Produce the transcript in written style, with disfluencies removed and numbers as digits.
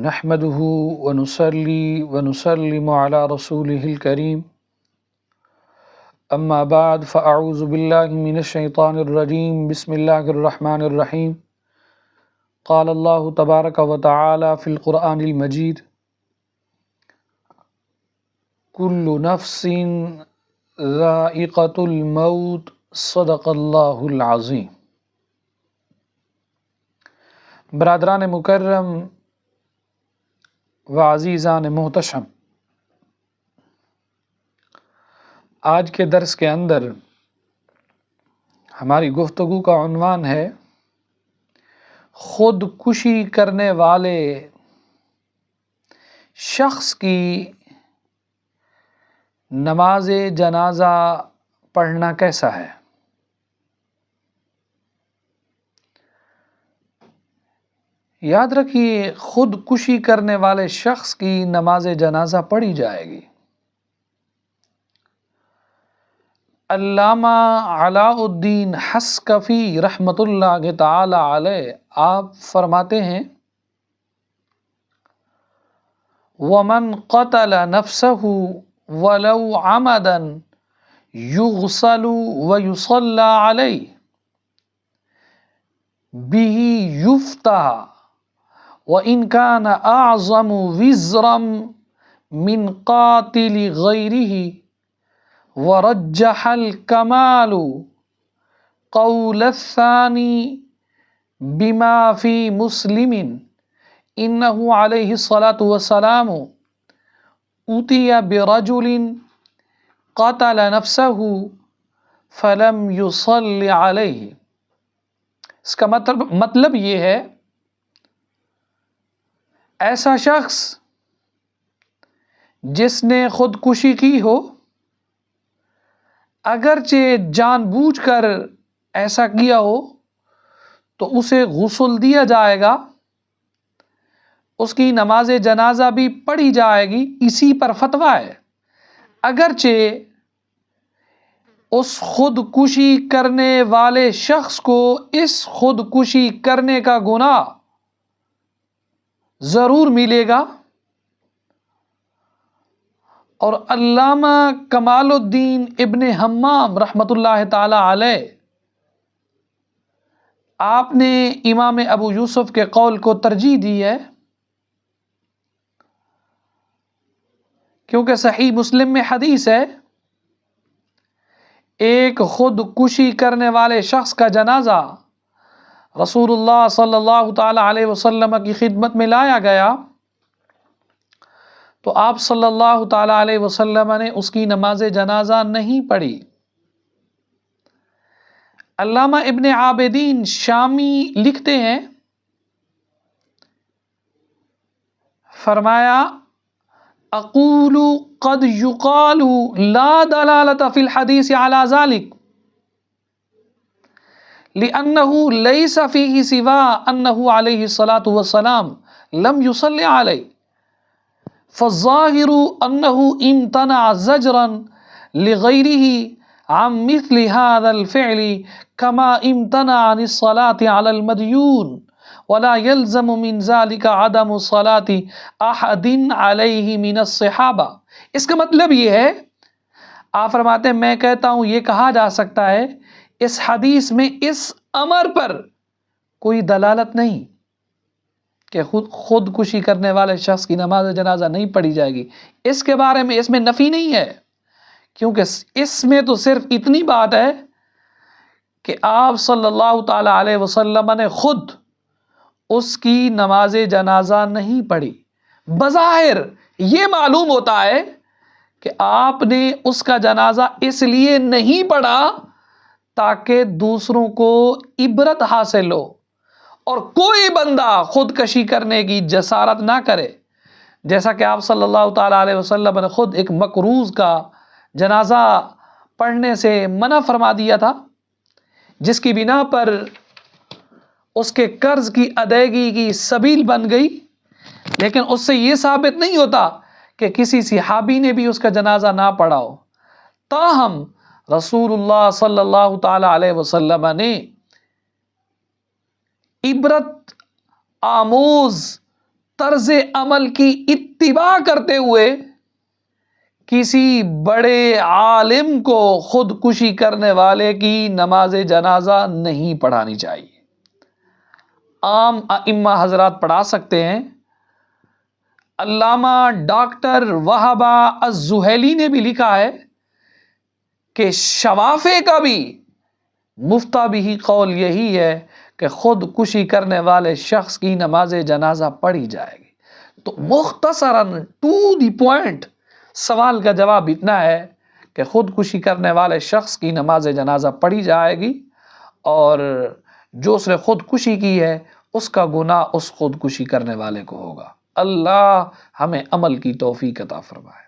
نحمده ونصلي ونسلم على رسوله الكريم أما بعد فأعوذ بالله من الشيطان الرجيم بسم الله الرحمن الرحيم قال الله تبارك وتعالى في القرآن المجيد كل نفس ذائقة الموت صدق الله العظيم۔ برادران مکرم و عزیزان محتشم، آج کے درس کے اندر ہماری گفتگو کا عنوان ہے خودکشی کرنے والے شخص کی نماز جنازہ پڑھنا کیسا ہے۔ یاد رکھیے، خودکشی کرنے والے شخص کی نماز جنازہ پڑھی جائے گی۔ علامہ علاء الدین حصکفی رحمۃ اللہ تعالی علیہ آپ فرماتے ہیں وَمَنْ قَتَلَ نَفْسَهُ وَلَوْ عَمَدًا يُغْسَلُ وَيُصَلَّى عَلَيْهِ بِهِ يُفْتَحَ وَإِنْ كَانَ أَعْظَمُ وِزْرًا مِنْ قَاتِلِ غَيْرِهِ وَرَجَّحَ الْكَمَالُ قَوْلَ الثَّانِي بِمَا فِي مُسْلِمٍ إِنَّهُ عَلَيْهِ الصَّلَاةُ وَالسَّلَامُ أُتِيَ بِرَجُلٍ قَتَلَ نَفْسَهُ فَلَمْ يُصَلِّ عَلَيْهِ۔ اس کا مطلب یہ ہے، ایسا شخص جس نے خودکشی کی ہو، اگرچہ جان بوجھ کر ایسا کیا ہو تو اسے غسل دیا جائے گا، اس کی نماز جنازہ بھی پڑھی جائے گی، اسی پر فتویٰ ہے۔ اگرچہ اس خودکشی کرنے والے شخص کو اس خودکشی کرنے کا گناہ ضرور ملے گا، اور علامہ کمال الدین ابن حمام رحمۃ اللہ تعالی علیہ آپ نے امام ابو یوسف کے قول کو ترجیح دی ہے، کیونکہ صحیح مسلم میں حدیث ہے، ایک خودکشی کرنے والے شخص کا جنازہ رسول اللہ صلی اللہ تعالی علیہ وسلم کی خدمت میں لایا گیا تو آپ صلی اللہ تعالی علیہ وسلم نے اس کی نماز جنازہ نہیں پڑھی۔ علامہ ابن عابدین شامی لکھتے ہیں، فرمایا اقول قد يقال لا دلالة في الحديث على ذلك لأنه ليس فيه سوى أنه عليه الصلاة والسلام لم يصلي عليه، فالظاهر أنه امتنع زجرا لغيره عن مثل هذا الفعل كما امتنع عن الصلاة على المديون، ولا يلزم من ذلك عدم صلاة أحد عليه من الصحابة۔ اس کا مطلب یہ ہے، آپ فرماتے ہیں میں کہتا ہوں یہ کہا جا سکتا ہے اس حدیث میں اس امر پر کوئی دلالت نہیں کہ خودکشی کرنے والے شخص کی نماز جنازہ نہیں پڑھی جائے گی۔ اس کے بارے میں اس میں نفی نہیں ہے، کیونکہ اس میں تو صرف اتنی بات ہے کہ آپ صلی اللہ تعالی علیہ وسلم نے خود اس کی نماز جنازہ نہیں پڑھی۔ بظاہر یہ معلوم ہوتا ہے کہ آپ نے اس کا جنازہ اس لیے نہیں پڑھا تاکہ دوسروں کو عبرت حاصل ہو اور کوئی بندہ خودکشی کرنے کی جسارت نہ کرے، جیسا کہ آپ صلی اللہ تعالی علیہ وسلم نے خود ایک مقروض کا جنازہ پڑھنے سے منع فرما دیا تھا، جس کی بنا پر اس کے قرض کی ادائیگی کی سبیل بن گئی، لیکن اس سے یہ ثابت نہیں ہوتا کہ کسی صحابی نے بھی اس کا جنازہ نہ پڑھا ہو۔ تاہم رسول اللہ صلی اللہ تعالی علیہ وسلم نے عبرت آموز طرز عمل کی اتباع کرتے ہوئے کسی بڑے عالم کو خودکشی کرنے والے کی نماز جنازہ نہیں پڑھانی چاہیے۔ عام ائمہ حضرات پڑھا سکتے ہیں۔ علامہ ڈاکٹر وہبہ الزحیلی نے بھی لکھا ہے کہ شوافع کا بھی مفتہ بھی قول یہی ہے کہ خودکشی کرنے والے شخص کی نماز جنازہ پڑھی جائے گی۔ تو مختصراً ٹو دی پوائنٹ سوال کا جواب اتنا ہے کہ خودکشی کرنے والے شخص کی نماز جنازہ پڑھی جائے گی، اور جو اس نے خودکشی کی ہے اس کا گناہ اس خودکشی کرنے والے کو ہوگا۔ اللہ ہمیں عمل کی توفیق عطا فرمائے۔